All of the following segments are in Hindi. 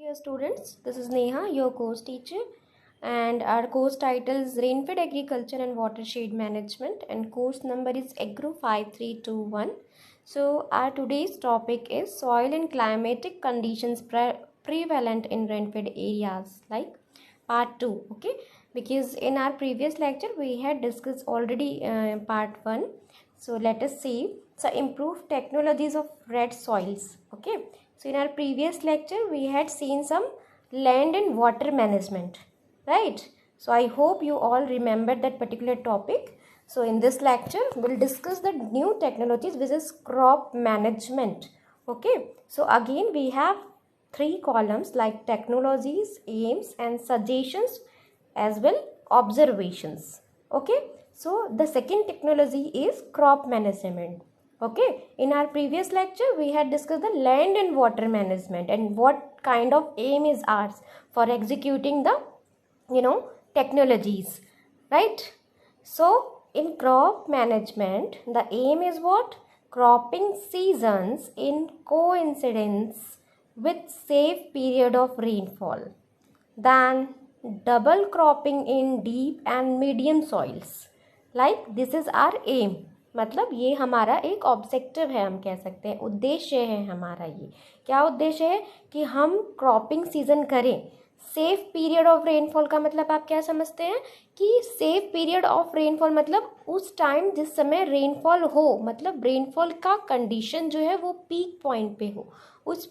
Dear students, this is Neha, your course teacher, and our course title is Rainfed Agriculture and Watershed Management, and course number is Agro 5321. So, our today's topic is soil and climatic conditions prevalent in rainfed areas, like part 2. Okay, because in our previous lecture we had discussed already part 1. So, let us see. So, improved technologies of red soils. Okay. So in our previous lecture we had seen some land and water management, right? So I hope you all remember that particular topic. So in this lecture we'll discuss the new technologies, which is crop management. Okay, so again we have 3 columns like technologies, aims and suggestions, as well observations. Okay, so the second technology is crop management. Okay, in our previous lecture we had discussed the land and water management and what kind of aim is ours for executing the technologies, right? So in crop management the aim is what? Cropping seasons in coincidence with safe period of rainfall, then double cropping in deep and medium soils. Like this is our aim, मतलब ये हमारा एक ऑब्जेक्टिव है, हम कह सकते हैं उद्देश्य है हमारा। ये क्या उद्देश्य है कि हम क्रॉपिंग सीजन करें। सेफ पीरियड ऑफ रेनफॉल का मतलब आप क्या समझते हैं कि सेफ पीरियड ऑफ रेनफॉल मतलब उस टाइम जिस समय रेनफॉल हो, मतलब रेनफॉल का कंडीशन जो है वो पीक पॉइंट पे हो, उस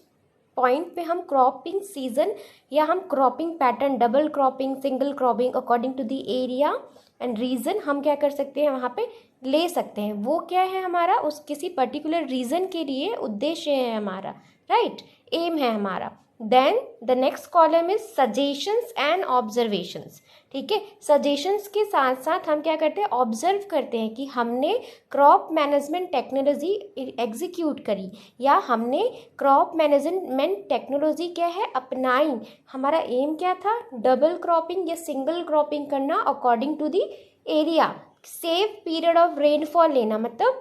पॉइंट पे हम क्रॉपिंग सीजन या हम cropping pattern, double cropping, single cropping according to the area and region हम क्या कर सकते हैं वहाँ पे ले सकते हैं। वो क्या है हमारा, उस किसी पर्टिकुलर रीजन के लिए उद्देश्य है हमारा, राइट, एम है हमारा। Then the next column is suggestions and observations. ठीक है, सजेशंस के साथ साथ हम क्या करते हैं, ऑब्जर्व करते हैं कि हमने क्रॉप मैनेजमेंट टेक्नोलॉजी एग्जीक्यूट करी या हमने क्रॉप मैनेजमेंट टेक्नोलॉजी क्या है अपनाई। हमारा एम क्या था, डबल क्रॉपिंग या सिंगल क्रॉपिंग करना according to the area, safe period of rainfall लेना, मतलब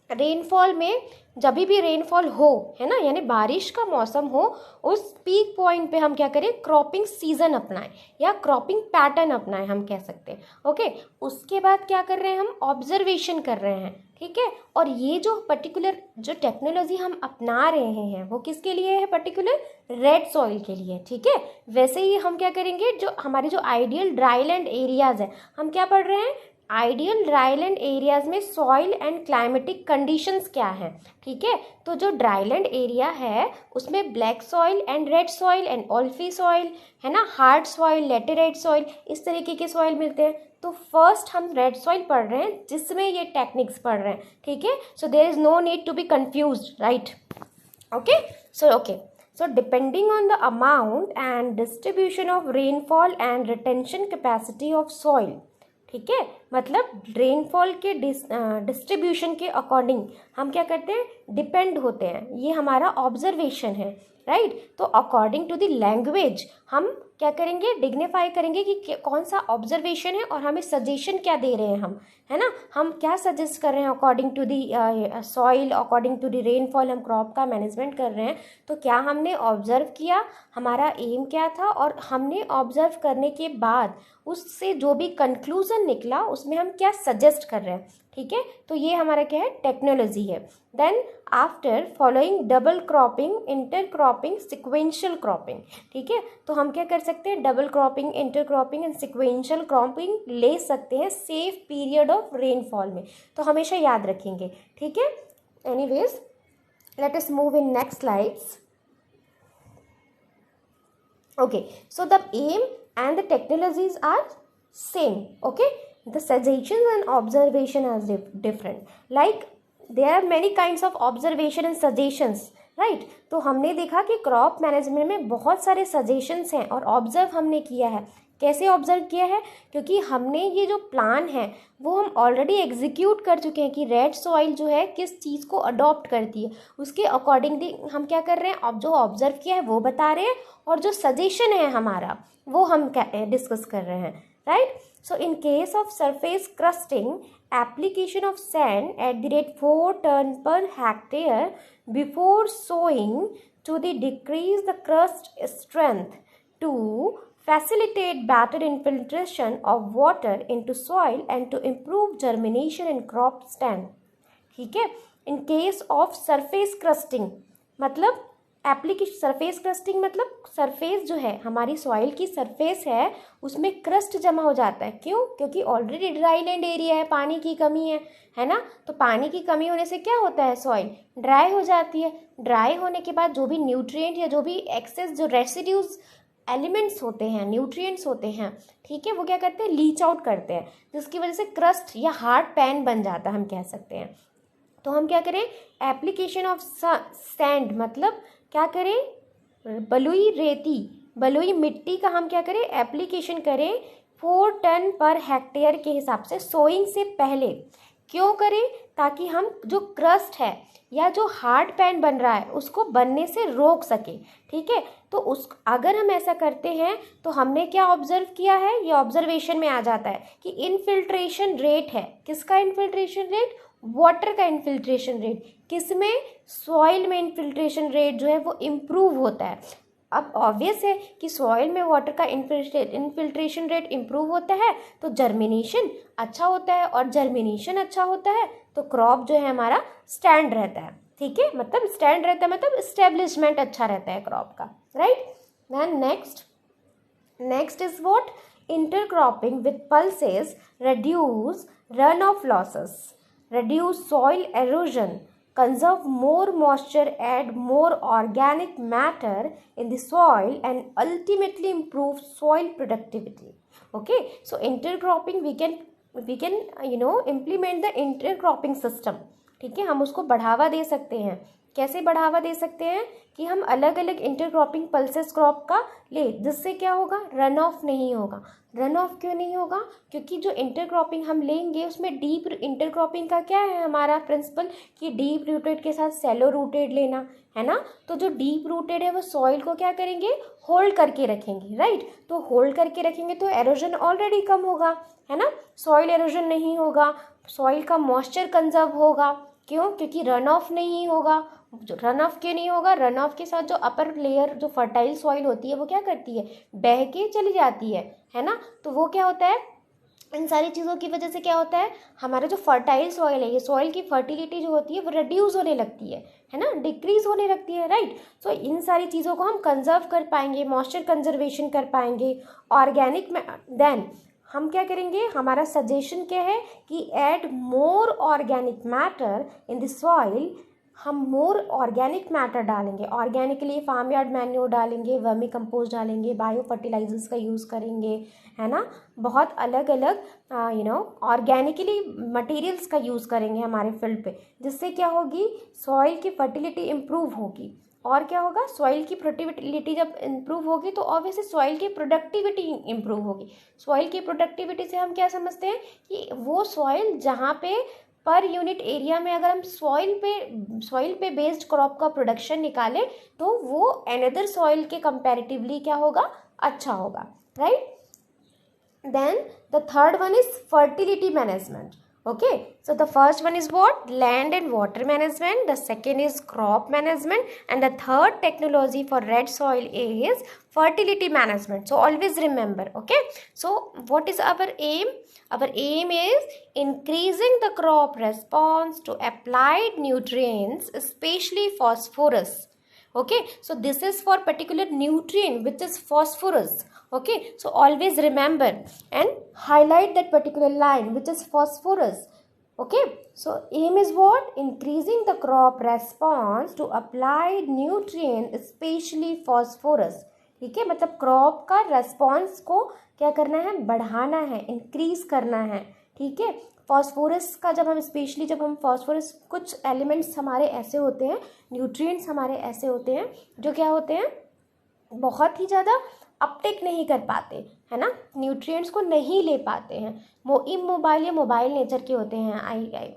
रेनफॉल में जब भी रेनफॉल हो, है ना, यानी बारिश का मौसम हो, उस पीक पॉइंट पे हम क्या करें, क्रॉपिंग सीजन अपनाएं या क्रॉपिंग पैटर्न अपनाएं, हम कह सकते हैं। ओके, उसके बाद क्या कर रहे हैं, हम ऑब्जर्वेशन कर रहे हैं। ठीक है, और ये जो पर्टिकुलर जो टेक्नोलॉजी हम अपना रहे हैं वो किसके लिए है, पर्टिकुलर रेड सॉइल के लिए। ठीक है, वैसे ही हम क्या करेंगे, जो हमारे जो आइडियल ड्राईलैंड एरियाज है, हम क्या पढ़ रहे हैं, आइडियल ड्राईलैंड एरियाज में सॉइल एंड क्लाइमेटिक कंडीशंस क्या है। ठीक है, तो जो ड्राईलैंड एरिया है उसमें black soil and red soil and ऑल्फी सॉइल, है ना, हार्ड सॉइल, लेटेराइट सॉइल, इस तरीके के सॉइल मिलते हैं। तो फर्स्ट हम रेड सॉइल पढ़ रहे हैं जिसमें ये टेक्निक्स पढ़ रहे हैं। ठीक है, so there is no need to be confused, right. Okay, so depending on the amount and distribution of rainfall and retention capacity of soil, ठीक है, मतलब रेनफॉल के डिस्ट्रीब्यूशन के अकॉर्डिंग हम क्या करते हैं, डिपेंड होते हैं। ये हमारा ऑब्जर्वेशन है, राइट। तो अकॉर्डिंग टू द लैंग्वेज हम क्या करेंगे, डिग्निफाई करेंगे कि कौन सा ऑब्जर्वेशन है और हमें सजेशन क्या दे रहे हैं हम, है ना, हम क्या सजेस्ट कर रहे हैं according to the soil, according to the rainfall हम क्रॉप का मैनेजमेंट कर रहे हैं। तो क्या हमने ऑब्जर्व किया, हमारा एम क्या था, और हमने ऑब्जर्व करने के बाद उससे जो भी कंक्लूजन निकला उसमें हम क्या सजेस्ट कर रहे हैं। ठीक है, तो ये हमारा क्या है, टेक्नोलॉजी है। Then after following double cropping, intercropping, sequential cropping. ठीक है, तो हम क्या कर सकते हैं, double cropping, intercropping and sequential cropping ले सकते हैं सेफ पीरियड ऑफ रेनफॉल में। तो हमेशा याद रखेंगे। ठीक है, anyways let us move in next slides. Okay, so the aim and the technologies are same. Okay, the suggestions and observation are different. Like there are many kinds of observation and suggestions, right? तो हमने देखा कि क्रॉप मैनेजमेंट में बहुत सारे सजेशंस हैं और ऑब्जर्व हमने किया है। कैसे ऑब्जर्व किया है, क्योंकि हमने ये जो प्लान है वो हम ऑलरेडी एग्जीक्यूट कर चुके हैं कि रेड सॉइल जो है किस चीज़ को अडॉप्ट करती है, उसके अकॉर्डिंगली हम क्या कर रहे हैं, अब जो ऑब्जर्व किया है वो बता रहे हैं और जो सजेशन है हमारा वो हम डिस्कस कर रहे हैं, right. So in case of surface crusting, application of sand at the rate 4 ton per hectare before sowing to the decrease the crust strength to facilitate better infiltration of water into soil and to improve germination in crop stand. ठीक है. In case of surface crusting, मतलब एप्लीकेशन सरफेस क्रस्टिंग मतलब सरफेस जो है हमारी सॉइल की सरफेस है उसमें क्रस्ट जमा हो जाता है. क्यों? क्योंकि ऑलरेडी ड्राई लैंड एरिया है, पानी की कमी है ना. तो पानी की कमी होने से क्या होता है, सॉइल ड्राई हो जाती है. ड्राई होने के बाद जो भी न्यूट्रिएंट या जो भी एक्सेस जो रेसिड्यूज एलिमेंट्स होते हैं, न्यूट्रिएंट्स होते हैं, ठीक है, वो क्या करते हैं, लीच आउट करते हैं, जिसकी वजह से क्रस्ट या हार्ड पैन बन जाता है, हम कह सकते हैं. तो हम क्या करें, एप्लीकेशन ऑफ सैंड मतलब क्या करें, बलुई रेती, बलुई मिट्टी का हम क्या करें, एप्लीकेशन करें 4 टन पर हेक्टेयर के हिसाब से सोइंग से पहले. क्यों करें, ताकि हम जो क्रस्ट है या जो हार्ड पैन बन रहा है उसको बनने से रोक सके. ठीक है, तो उस अगर हम ऐसा करते हैं तो हमने क्या ऑब्जर्व किया है, ये ऑब्जर्वेशन में आ जाता है कि इनफिल्ट्रेशन रेट है. किसका इनफिल्ट्रेशन रेट, वाटर का इनफिल्ट्रेशन रेट. किसमें, सॉइल में इनफिल्ट्रेशन रेट जो है वो इम्प्रूव होता है. अब ऑब्वियस है कि सॉइल में वाटर का इनफिल्ट्रेशन रेट इम्प्रूव होता है तो जर्मिनेशन अच्छा होता है, और जर्मिनेशन अच्छा होता है तो क्रॉप जो है हमारा स्टैंड रहता है. ठीक है, मतलब स्टैंड रहता है मतलब एस्टेब्लिशमेंट अच्छा रहता है क्रॉप का. Right. Then next is what, intercropping with pulses reduce runoff losses, reduce soil erosion, conserve more moisture, add more organic matter in the soil and ultimately improve soil productivity. Okay, so intercropping we can implement the intercropping system. ठीक है, हम उसको बढ़ावा दे सकते हैं. कैसे बढ़ावा दे सकते हैं कि हम अलग अलग इंटरक्रॉपिंग पल्सेस क्रॉप का ले, जिससे क्या होगा, रन ऑफ नहीं होगा. रन ऑफ क्यों नहीं होगा, क्योंकि जो इंटरक्रॉपिंग हम लेंगे उसमें डीप इंटरक्रॉपिंग का क्या है हमारा प्रिंसिपल कि डीप रूटेड के साथ सैलो रूटेड लेना है ना. तो जो डीप रूटेड है वो सॉइल को क्या करेंगे, होल्ड करके रखेंगे. राइट, तो होल्ड करके रखेंगे तो एरोजन ऑलरेडी कम होगा, है ना. सॉइल एरोजन नहीं होगा, सॉइल का मॉइस्चर कंजर्व होगा. क्यों, क्योंकि रन ऑफ नहीं होगा. रन ऑफ क्यों नहीं होगा, रन ऑफ के साथ जो अपर लेयर जो फर्टाइल सॉइल होती है वो क्या करती है, बह के चली जाती है ना. तो वो क्या होता है, इन सारी चीज़ों की वजह से क्या होता है, हमारा जो फर्टाइल सॉइल है, ये सॉइल की फर्टिलिटी जो होती है वो रिड्यूस होने लगती है ना, डिक्रीज होने लगती है. राइट. सो इन सारी चीज़ों को हम कंजर्व कर पाएंगे, मॉइस्चर कंजर्वेशन कर पाएंगे, ऑर्गेनिक में. देन हम क्या करेंगे, हमारा सजेशन क्या है कि add more organic matter in the soil. हम मोर ऑर्गेनिक मैटर डालेंगे, ऑर्गेनिकली फार्म यार्ड मैन्योर डालेंगे, वर्मी कंपोस्ट डालेंगे, बायो फर्टिलाइजर्स का यूज़ करेंगे, है ना. बहुत अलग अलग ऑर्गेनिकली मटेरियल्स का यूज़ करेंगे हमारे फील्ड पे, जिससे क्या होगी, सॉइल की फर्टिलिटी इम्प्रूव होगी. और क्या होगा, सॉइल की प्रोडक्टिविटी जब इम्प्रूव होगी तो ऑब्वियसली सॉइल की प्रोडक्टिविटी इम्प्रूव होगी. सॉइल की प्रोडक्टिविटी से हम क्या समझते हैं कि वो सॉइल जहाँ पे पर यूनिट एरिया में अगर हम सॉइल पे बेस्ड क्रॉप का प्रोडक्शन निकालें तो वो अनदर सॉइल के कंपैरेटिवली क्या होगा, अच्छा होगा. Right. Then the third one is fertility management. Okay, so the first one is what, land and water management, the second is crop management, and the third technology for red soil is fertility management. So always remember. Okay, so what is our aim? Our aim is increasing the crop response to applied nutrients, especially phosphorus. Okay, so this is for particular nutrient which is phosphorus. Okay, so always remember and highlight that particular line which is phosphorus. Okay, so aim is what, increasing the crop response to applied nutrient especially phosphorus. ठीक है, मतलब क्रॉप का रेस्पॉन्स को क्या करना है, बढ़ाना है, इंक्रीज करना है. ठीक है, फॉस्फोरस का जब हम फॉस्फोरस, कुछ एलिमेंट्स हमारे ऐसे होते हैं, न्यूट्रिएंट्स हमारे ऐसे होते हैं जो क्या होते हैं, बहुत ही ज़्यादा अपटेक नहीं कर पाते, है ना, न्यूट्रिएंट्स को नहीं ले पाते हैं, इमोबाइल या मोबाइल नेचर के होते हैं.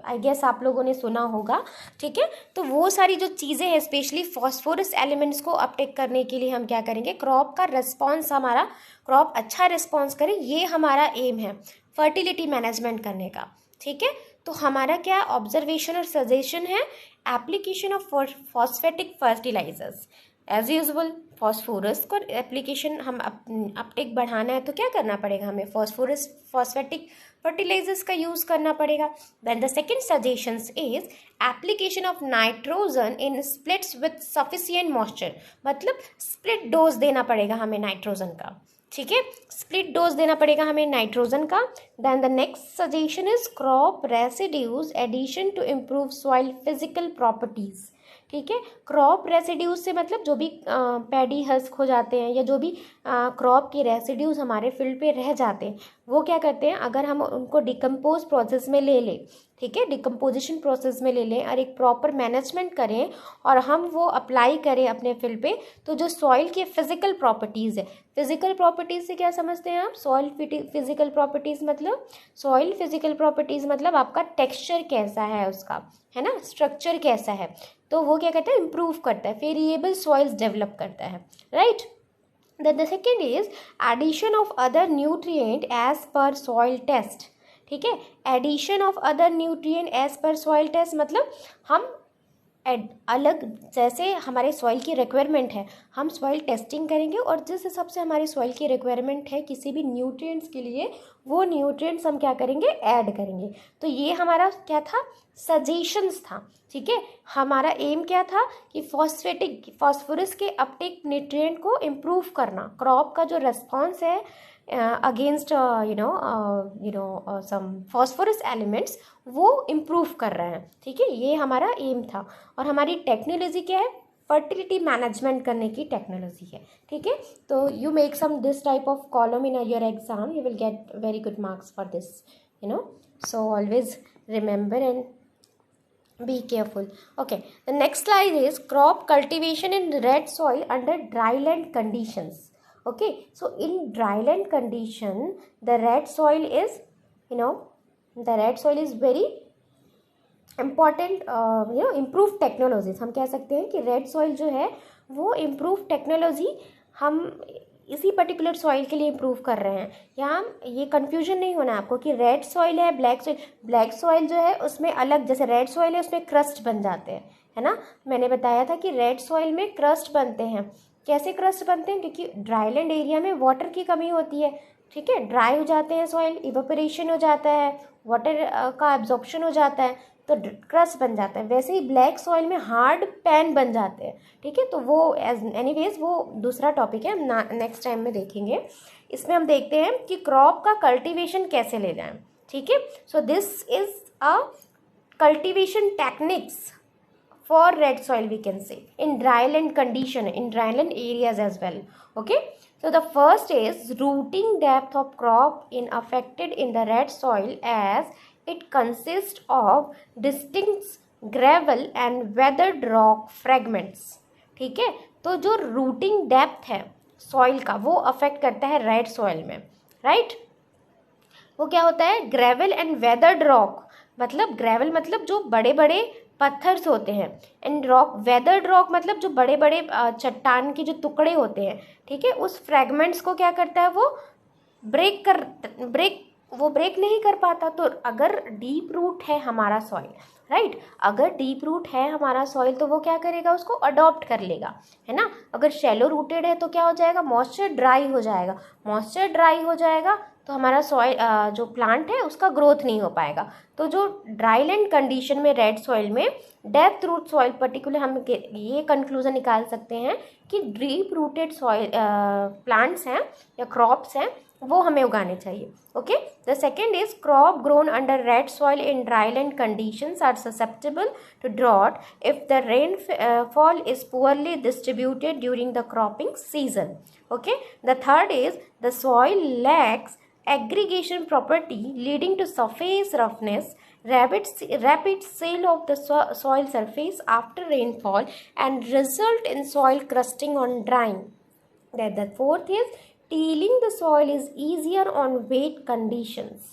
आई गेस आप लोगों ने सुना होगा. ठीक है, तो वो सारी जो चीज़ें हैं स्पेशली फॉस्फोरस एलिमेंट्स को अपटेक करने के लिए हम क्या करेंगे, क्रॉप का रिस्पॉन्स, हमारा क्रॉप अच्छा रिस्पॉन्स करे, ये हमारा एम है फर्टिलिटी मैनेजमेंट करने का. ठीक है, तो हमारा क्या ऑब्जर्वेशन और सजेशन है, application of phosphatic fertilisers. As usual phosphorus को एप्लीकेशन हम अपटेक बढ़ाना है तो क्या करना पड़ेगा, हमें फॉस्फेटिक फर्टिलाइजर्स का यूज़ करना पड़ेगा. Then the second suggestions is application of nitrogen in splits with sufficient moisture. मतलब स्प्लिट डोज देना पड़ेगा हमें नाइट्रोजन का. ठीक है, स्प्लिट डोज देना पड़ेगा हमें नाइट्रोजन का. Then the next suggestion is crop residues addition to improve soil physical properties. ठीक है, क्रॉप रेसिड्यूज से मतलब जो भी पैडी हस्क हो जाते हैं या जो भी क्रॉप के रेसिड्यूज हमारे फील्ड पे रह जाते हैं, वो क्या करते हैं, अगर हम उनको डिकम्पोज प्रोसेस में ले लें, ठीक है, डिकम्पोजिशन प्रोसेस में ले लें और एक प्रॉपर मैनेजमेंट करें और हम वो अप्लाई करें अपने फील्ड पे, तो जो सॉइल की फिजिकल प्रॉपर्टीज़ है, फिजिकल प्रॉपर्टीज़ से क्या समझते हैं आप, सॉइल फिजिकल प्रॉपर्टीज़ मतलब सॉइल फिजिकल प्रॉपर्टीज़ मतलब आपका टेक्सचर कैसा है उसका, है ना, स्ट्रक्चर कैसा है, तो वो क्या कहता है, इम्प्रूव करता है, वेरिएबल सॉइल्स डेवलप करता है, right. Then the second is addition of other nutrient as per soil test. ठीक है, addition of other nutrient as per soil test मतलब हम अलग, जैसे हमारे सॉइल की रिक्वायरमेंट है, हम सॉइल टेस्टिंग करेंगे और जिस हिसाब से हमारी सॉइल की रिक्वायरमेंट है किसी भी न्यूट्रिएंट्स के लिए, वो न्यूट्रिएंट्स हम क्या करेंगे, ऐड करेंगे. तो ये हमारा क्या था, सजेशंस था. ठीक है, हमारा एम क्या था कि फॉस्फोरस के अपटेक न्यूट्रिएंट को इम्प्रूव करना, क्रॉप का जो रेस्पॉन्स है अगेंस्ट सम फॉस्फोरस एलिमेंट्स वो इम्प्रूव कर रहे हैं. ठीक है, ये हमारा एम था. और हमारी टेक्नोलॉजी क्या है, फर्टिलिटी मैनेजमेंट करने की टेक्नोलॉजी है. ठीक है, तो you make some this type of column in your exam, you will get very good marks for this, so always remember and be careful. Okay, the next slide is crop cultivation in red soil under dryland conditions. Okay, so in dryland condition the red soil is very important. improved technologies, हम कह सकते हैं कि रेड सॉइल जो है वो इम्प्रूव टेक्नोलॉजी हम इसी पर्टिकुलर सॉइल के लिए इम्प्रूव कर रहे हैं. यहाँ ये कन्फ्यूजन नहीं होना आपको कि रेड सॉइल है, ब्लैक सॉइल. ब्लैक सॉइल जो है उसमें अलग, जैसे रेड सॉइल है उसमें क्रस्ट बन जाते हैं, है ना. मैंने बताया था कि रेड सॉइल में क्रस्ट बनते हैं. कैसे क्रस्ट बनते हैं, क्योंकि ड्राईलैंड एरिया में वाटर की कमी होती है. ठीक है, ड्राई हो जाते हैं सॉइल, इवेपोरेशन हो जाता है, वाटर का एब्जॉर्प्शन हो जाता है, तो क्रस्ट बन जाता है. वैसे ही ब्लैक सॉइल में हार्ड पैन बन जाते हैं. ठीक है, तो वो एनीवेज वो दूसरा टॉपिक है, हम नेक्स्ट टाइम में देखेंगे. इसमें हम देखते हैं कि क्रॉप का कल्टीवेशन कैसे ले जाएं. ठीक है, so this is a cultivation techniques for red soil we can say in dryland condition, in dryland areas as well. Okay, so the first is rooting depth of crop in affected in the red soil as it consists of distinct gravel and weathered rock fragments. ठीक है, तो जो रूटिंग डेप्थ है सॉइल का वो अफेक्ट करता है रेड सॉइल में, राइट. वो क्या होता है, ग्रेवल एंड वेदर्ड रॉक, मतलब ग्रेवल मतलब जो बड़े बड़े पत्थर्स होते हैं, एंड रॉक, वेदर्ड रॉक मतलब जो बड़े बड़े चट्टान के जो टुकड़े होते हैं. ठीक है, उस फ्रैगमेंट्स को क्या करता है, वो ब्रेक नहीं कर पाता. तो अगर डीप रूट है हमारा सॉइल, राइट, अगर डीप रूट है हमारा सॉइल तो वो क्या करेगा, उसको अडॉप्ट कर लेगा, है ना. अगर शैलो रूटेड है तो क्या हो जाएगा, मॉइस्चर ड्राई हो जाएगा. मॉइस्चर ड्राई हो जाएगा तो हमारा सॉइल जो प्लांट है उसका ग्रोथ नहीं हो पाएगा. तो जो ड्राईलैंड कंडीशन में रेड सॉइल में डेप्थ रूट सॉइल पर्टिकुलर हम ये कंक्लूजन निकाल सकते हैं कि डीप रूटेड सॉइल प्लांट्स हैं या क्रॉप्स हैं वो हमें उगाने चाहिए. Okay, the second is crop grown under red soil in dryland conditions are susceptible to drought if the rainfall is poorly distributed during the cropping season. Okay, the third is the soil lacks aggregation property leading to surface roughness, rapid sale of the soil surface after rainfall and result in soil crusting on drying. Then the fourth is tilling the soil is easier on wet conditions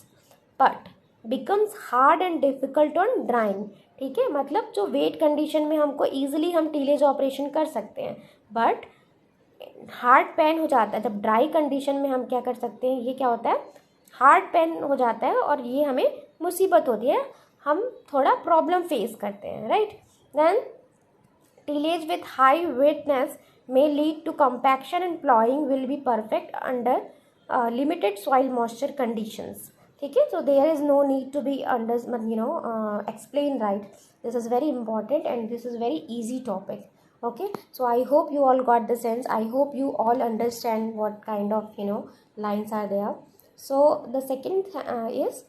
but becomes hard and difficult on drying. ठीक है, मतलब जो वेट कंडीशन में हमको ईजिली हम टीलेज ऑपरेशन कर सकते हैं, बट हार्ड पैन हो जाता है. जब ड्राई कंडीशन में हम क्या कर सकते हैं, ये क्या होता है, हार्ड पैन हो जाता है और ये हमें मुसीबत होती है, हम थोड़ा प्रॉब्लम फेस करते हैं, right. Then tillage with high wetness may lead to compaction and plowing will be perfect under limited soil moisture conditions. ठीक है, so there is no need to be explain, right? This is very important and this is very easy topic. Okay, so I hope you all got the sense. I hope you all understand what kind of lines are there. So the second is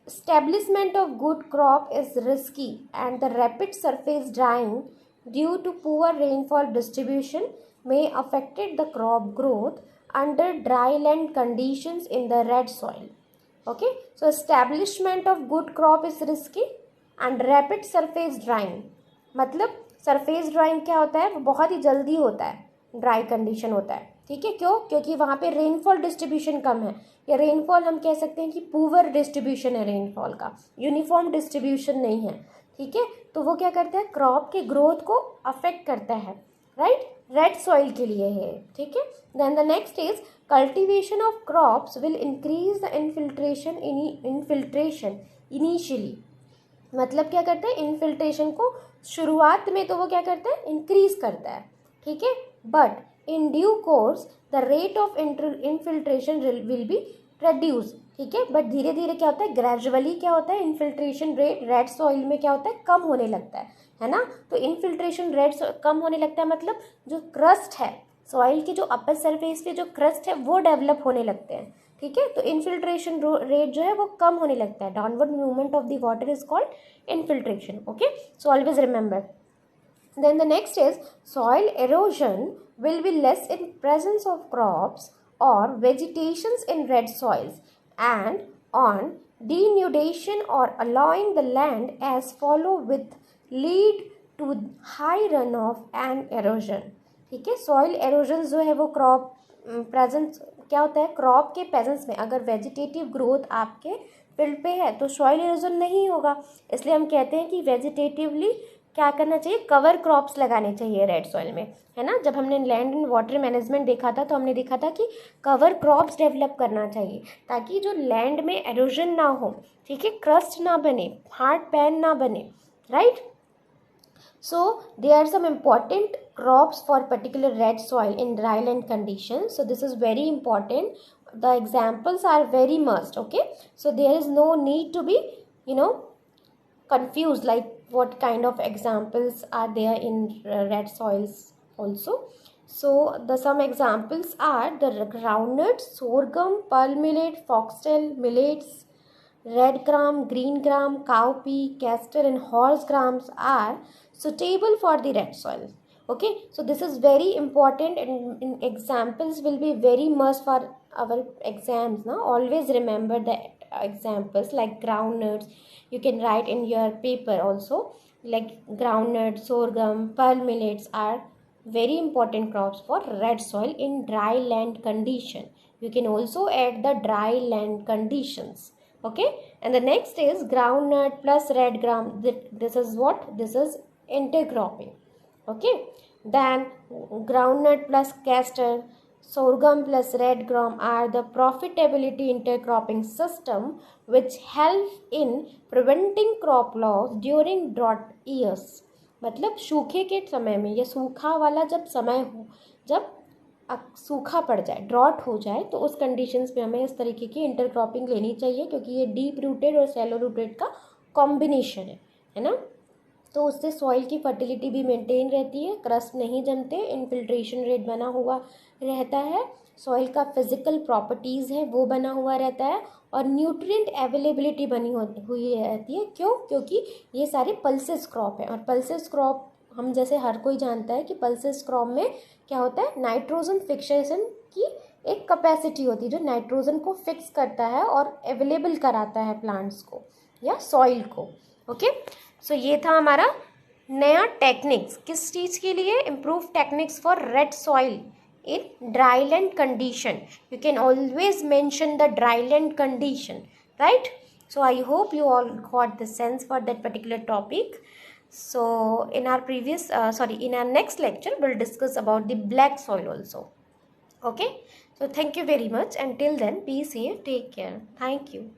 establishment of good crop is risky and the rapid surface drying due to poor rainfall distribution may affected the crop growth under dry land conditions in the red soil. Okay, so establishment of good crop is risky and rapid surface drying, मतलब सरफेस ड्राइंग क्या होता है, वो बहुत ही जल्दी होता है, ड्राई कंडीशन होता है. ठीक है, क्यों? क्योंकि वहाँ पे रेनफॉल डिस्ट्रीब्यूशन कम है, या रेनफॉल हम कह सकते हैं कि पुअर डिस्ट्रीब्यूशन है रेनफॉल का, यूनिफॉर्म डिस्ट्रीब्यूशन नहीं है. ठीक है, तो वो क्या करता है, क्रॉप के ग्रोथ को अफेक्ट करता है, राइट? रेड सॉइल के लिए है. ठीक है, then the next is cultivation of crops will increase the infiltration initially. मतलब क्या करता है, इनफिल्ट्रेशन को शुरुआत में तो वो क्या करता है, इंक्रीज करता है. ठीक है, but in due course the rate of infiltration will be reduce. ठीक है, बट धीरे धीरे क्या होता है, ग्रेजुअली क्या होता है, इनफिल्ट्रेशन रेट रेड सॉइल में क्या होता है, कम होने लगता है ना. तो इनफिल्ट्रेशन रेट कम होने लगता है, मतलब जो क्रस्ट है सॉइल की, जो अपर सरफेस पे जो क्रस्ट है वो डेवलप होने लगते हैं. ठीक है, तो इनफिल्ट्रेशन रेट जो है वो कम होने लगता है. Downward movement of the water is called infiltration. Okay, so always remember. Then the next is soil erosion will be less in presence of crops or vegetations in red soils and on denudation or allowing the land as follow with lead to high runoff and erosion. ठीक है, सॉइल एरोजन जो है वो क्रॉप प्रेजेंस क्या होता है, क्रॉप के प्रेजेंस में अगर वेजिटेटिव ग्रोथ आपके फील्ड पे है तो सॉइल एरोजन नहीं होगा. इसलिए हम कहते हैं कि वेजिटेटिवली क्या करना चाहिए, कवर क्रॉप्स लगाने चाहिए रेड सॉइल में, है ना. जब हमने लैंड एंड वाटर मैनेजमेंट देखा था तो हमने देखा था कि कवर क्रॉप्स डेवलप करना चाहिए ताकि जो लैंड में एरोजन ना हो. ठीक है, क्रस्ट ना बने, हार्ड पैन ना बने, right. So there are some important crops for particular red soil in dryland conditions. So this is very important. The examples are very must. Okay, so there is no need to be confused like what kind of examples are there in red soils also. So the some examples are the groundnut, sorghum, pearl millet, foxtail millets, red gram, green gram, cowpea, castor and horse grams are suitable for the red soil. Okay, so this is very important and examples will be very must for our exams. Now always remember the examples like groundnuts. You can write in your paper also, like groundnut, sorghum, pearl millets are very important crops for red soil in dry land condition. You can also add the dry land conditions. Okay, and the next is groundnut plus red gram. This is what? This is intercropping. Okay, then groundnut plus castor, sorghum plus red gram are the profitability intercropping system which help in preventing crop loss during drought years. मतलब सूखे के समय में, या सूखा वाला जब समय हो, जब सूखा पड़ जाए, ड्रॉट हो जाए, तो उस कंडीशंस में हमें इस तरीके की इंटरक्रॉपिंग लेनी चाहिए क्योंकि ये डीप रूटेड और सैलो रूटेड का कॉम्बिनेशन है ना. तो उससे सॉइल की फर्टिलिटी भी मेंटेन रहती है, क्रस्ट नहीं जमते, इनफिल्ट्रेशन रेट बना हुआ रहता है, सॉइल का फिजिकल प्रॉपर्टीज़ है वो बना हुआ रहता है और न्यूट्रिएंट अवेलेबिलिटी बनी हुई रहती है. क्यों? क्योंकि ये सारे पल्सेस क्रॉप हैं और पल्सेस क्रॉप हम जैसे हर कोई जानता है कि पल्सेस क्रॉप में क्या होता है, नाइट्रोजन फिक्सेशन की एक कैपेसिटी होती है जो नाइट्रोजन को फिक्स करता है और अवेलेबल कराता है प्लांट्स को या सॉइल को. ओके, सो ये था हमारा नया टेक्निक्स. किस चीज़ के लिए? Improve techniques for red soil in dryland condition. You can always mention the dryland condition, right? So I hope you all got the sense for that particular topic. So in our previous in our next lecture we'll discuss about the black soil also. Okay, so thank you very much. Until then, be safe, take care. Thank you.